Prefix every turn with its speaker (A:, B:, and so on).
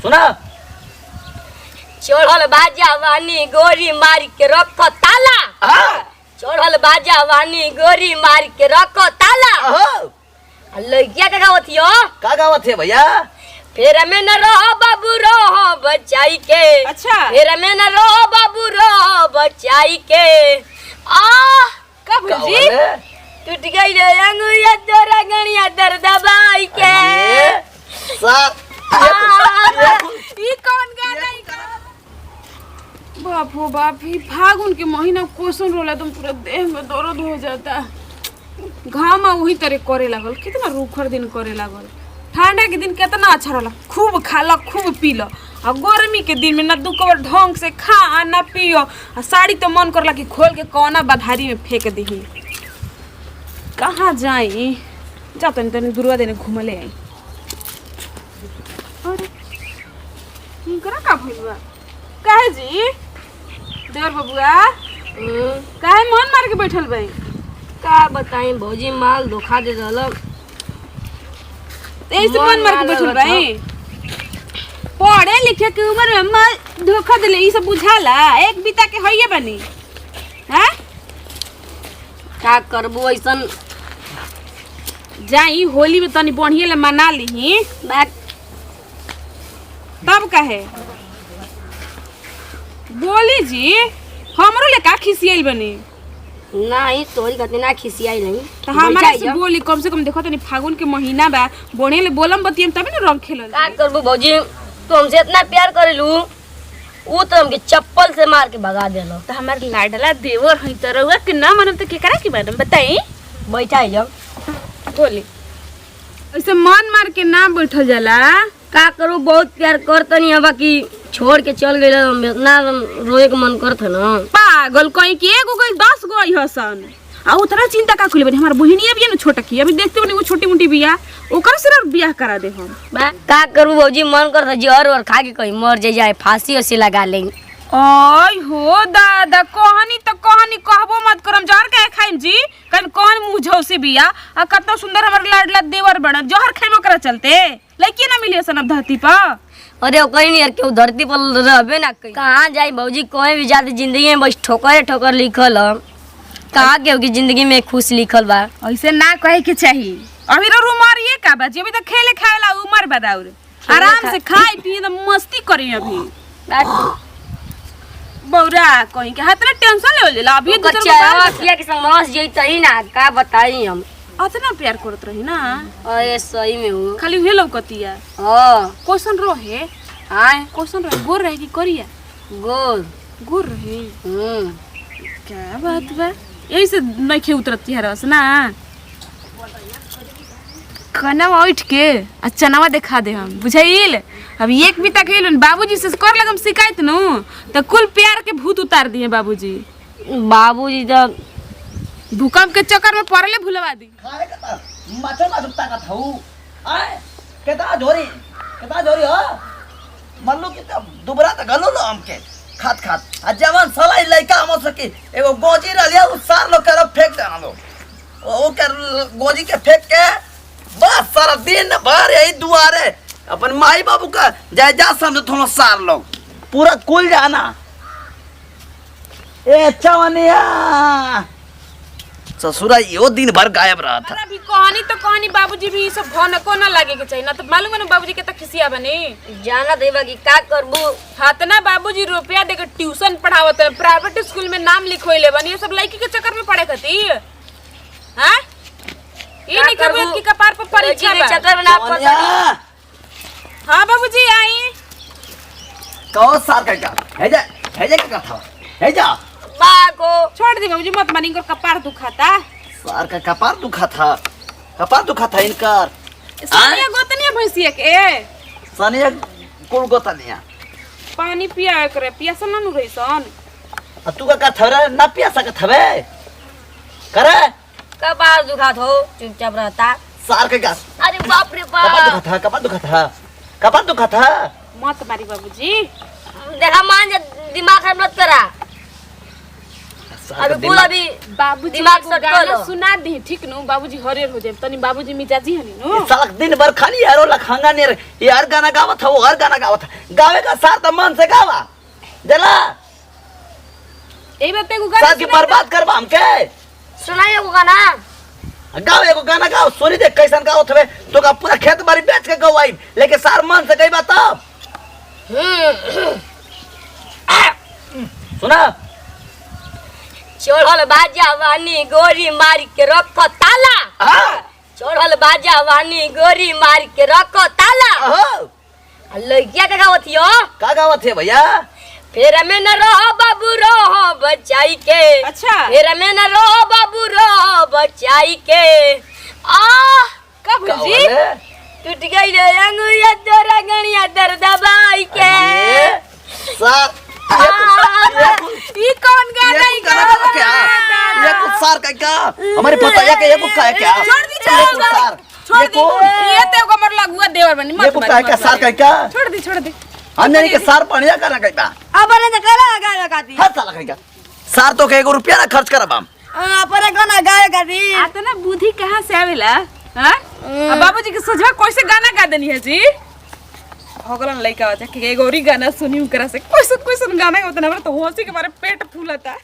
A: सुना
B: चढ़ल बाजा वानी गोरी मार के रखो ताला। चढ़ल बाजा वानी गोरी मार के रखो ताला। लड़किया का गावत हो?
A: का गावत है भैया?
B: फेर में न रहो बाबू रहो बचाई के।
C: अच्छा
B: फेर में न रहो बाबू रहो बचाई के।
C: कब जी
B: टूट गई रे अंगुरिया तोरा गणिया दर दबाई के।
C: ये कौन गाना है? बाप हो बाप, ही फागुन के महीना कोसन रोला तुम पूरा देह में दर्द हो जाता। घामा वही तरह करे लागल, कितना रूखर दिन करे लागल। ठंडा के दिन कितना अच्छा रहला, खूब खाला खूब पीला। और गर्मी के दिन में ना दू कवर ढंग से खा ना पियो। और साड़ी तो मन करला कि खोल के कौना बधारी में फेंक दही। कहाँ जाई? जा तनी तनी दुर्गा देने घूमले आई। अरे इनकरा का भइल बा? काहे जी देवर बबुआ काहे मन मार के बैठल भाई?
B: का बताई भौजी माल धोखा दे रहल।
C: ऐसे मन मार के बैठल भाई? पढ़े लिखे के उम्र में माल धोखा देले ई सब बुझाला? एक बीता के होइए बनी हैं?
B: का करबो ऐसन?
C: जाई होली में तनी बढ़िया ले मना लीही तब कहे बोली जी। हमरो ले का खिसियाइल बनी?
B: नहीं तोरी कते ना खिसियाई नहीं
C: तो हमारा से बोली कम से कम। देखो तनी फागुन के महीना बा, बढ़िया ले बोलम बतियम तभी ना रंग खेलल।
B: का करबो भौजी, तू हमसे इतना प्यार करेलू, वो तो हमके चप्पल से मार के भगा देलो।
C: तो हमार लाडला देवर हई तरवा के ना मानम तो केकरा के मानम बताई?
B: बैठा जब
C: बोली ऐसे मन मार के ना बैठल जाला।
B: का करू, बहुत प्यार करतनी हवा कि छोड़ के चल गइल। इतना रोए के मन करत ना।
C: पागल कहीं के एगो गइल 10 गो आई हसन। आ उतना चिंता का कुले बनी? हमार बहिनिया बिया ना छोटा की, अभी देखते बनी वो छोटी मोटी बिया, ओकर सिर्फ बियाह करा दे हम।
B: बा का करू भौजी, मन करत जहर और खा के कहीं मर जाए, फांसी से लगा लेंगे।
C: ओय हो दादा, कहानी तो कहानी कहबो मत करम। जहर के खाइम जी? कन कौन मुंह झौसी बिया? आ कतना सुंदर हमर लाडला देवर बड़ा, जहर खाइम ओकरा चलते लइकी ना मिली सन अब धरती पर।
B: अरे कहीं नहीं यार, केहू धरती पर रहबे ना कहीं। कहाँ जाई भौजी, कोई भी जाती जिंदगी में बस ठोकर ठोकर लिखल ह। कहाँ केहू की जिंदगी में खुश लिखल बा?
C: ऐसे ना कहे के चाहिए। अभी तो उमर ये का बा? अभी तो खेले खाएला उमर बदाउर। आराम से खाई पी तो मस्ती करी। अभी बौरा कहीं के हाथ ना टेंशन ले लेला। अभी
B: कच्चा किया के समझ जइतई ना, का बताई हम।
C: अतना प्यार करत रही ना।
B: अरे सही में हो,
C: खाली उहे लौकतिया।
B: हां
C: क्वेश्चन रहे।
B: हां
C: क्वेश्चन रहे, गोर रहे कि करिया?
B: गोर
C: गोर रहे। क्या बात बा? यही से नइखे उतरत रस ना। खाना उठ के आ चनावा दिखा दे हम, बुझाइल? अब एक भी तक हिल बाबूजी से कर लगम शिकायत नु तो कुल प्यार के भूत उतार दिए बाबूजी।
B: बाबूजी तो
C: भूकंप के चक्कर में पड़ले भुलवा दी।
A: खाए का माचा ना सुता का थाऊ आए केता जोरी हो मल्लू के दुबरा त गलो लो हमके खात आ जवान साला लइका हम सके एगो गोजी रलिया उ सार लो कर फेंक देना लो ओ कर गोजी के फेंक के बस सारा दिन भर यही दुआरे अपन माई बाबू का जा समझो थोड़ा सार लोग पूरा कुल जाना। ए चवनिया ससुरा यो दिन भर गायब रहा था।
C: अभी कहानी तो कहानी बाबूजी भी सब भनको ना लागे के चाहिए ना, तो मालूम है ना बाबूजी के तो खिसिया बने
B: जाना देवा की का करबू।
C: हाथ ना बाबूजी रुपया देके ट्यूशन पढ़ावत है, प्राइवेट स्कूल में नाम लिखवाइले बनी। ये सब लड़की के चक्कर में पड़े खातिर हां ई नहीं करबे कि कपार पर परीक्षा बा
B: चक्कर में ना पड़।
C: हां बाबूजी आई
A: कौन सार का है जा का था है जा
B: बाको
C: छोड़ दे बाबूजी, मत मानी, इनका कपार दुखाता।
A: सार का कपार दुखा था इनकर।
C: सानिया गोतनिया भैंसिया के
A: सानिया कुल गोतनिया
C: पानी पिया करे, पियासा ना नु रहीसन।
A: आ तू का थरे ना पिया सकत हवे करे
B: कपार दुखात हो, चुपचाप रहता।
A: सार का
B: अरे बाप रे बाप,
A: कपार दुखा था।
C: मत मारी बाबूजी,
B: देखा मान जा, दिमाग खराब मत करा। अभी पूरा भी
C: बाबूजी
B: दिमाग
C: को
B: सेट कर
C: गाना
B: लो।
C: सुना दी ठीक नु बाबूजी हरियर हो जाए तनी बाबूजी मिजाजी हनी नु
A: साला दिन भर खाली यारो लखंगा ने यार गाना गावत था वो हर गाना गावत था गावे का सार तो मन से गावा जला
C: ए बते को गाना
A: साथ की बर्बाद करबा हमके
B: सुनाइए वो गाना।
A: गाओ एगो गाना गाओ सुनी दे कैसन गाओ थवे तो का पूरा खेत बाड़ी बेच के गवाई लेके सार मन से गईबा तब सुना
B: चढ़ल बाजा वानी गोरी मार के रखो ताला
A: हां
B: चढ़ल बाजा वानी गोरी मार के रखो ताला
A: ओहो
B: लड़किया का गावत यो
A: का गावत है भैया
B: फेर में न रहो बाबू रहो बचाई के
C: अच्छा
B: फेर में न रहो बाबू रहो बचाई के आ
C: का भौजी
B: टूट गई रे अंगुरिया तोरा गणिया दर्द दबाई के
A: सार
C: ई कौन गाना ई
A: गाना क्या ये कुछ सार का क्या हमारे पता है कि ये कुछ का है क्या
C: छोड़ दी छोड़ दी ये ते को मर लगुआ देवर बनी
A: ये कुछ का है क्या सार का क्या
C: छोड़ दी
A: हमने के सार पढ़िया करना कहता
B: अपने तो करा गाना गाती
A: हर साल कहेगा सार तो के 1 रुपया ना खर्च करब हम
B: अपने गाना गाए गाती
C: आता ना बुद्धि कहाँ से आवेला हां अब बाबूजी के सोचवा कैसे गाना गा देनी है जी होगलन लइका बच्चा के एगो और गाना सुनी करा से कैसे गाना होता ना तो हंसी के मारे पेट फूलता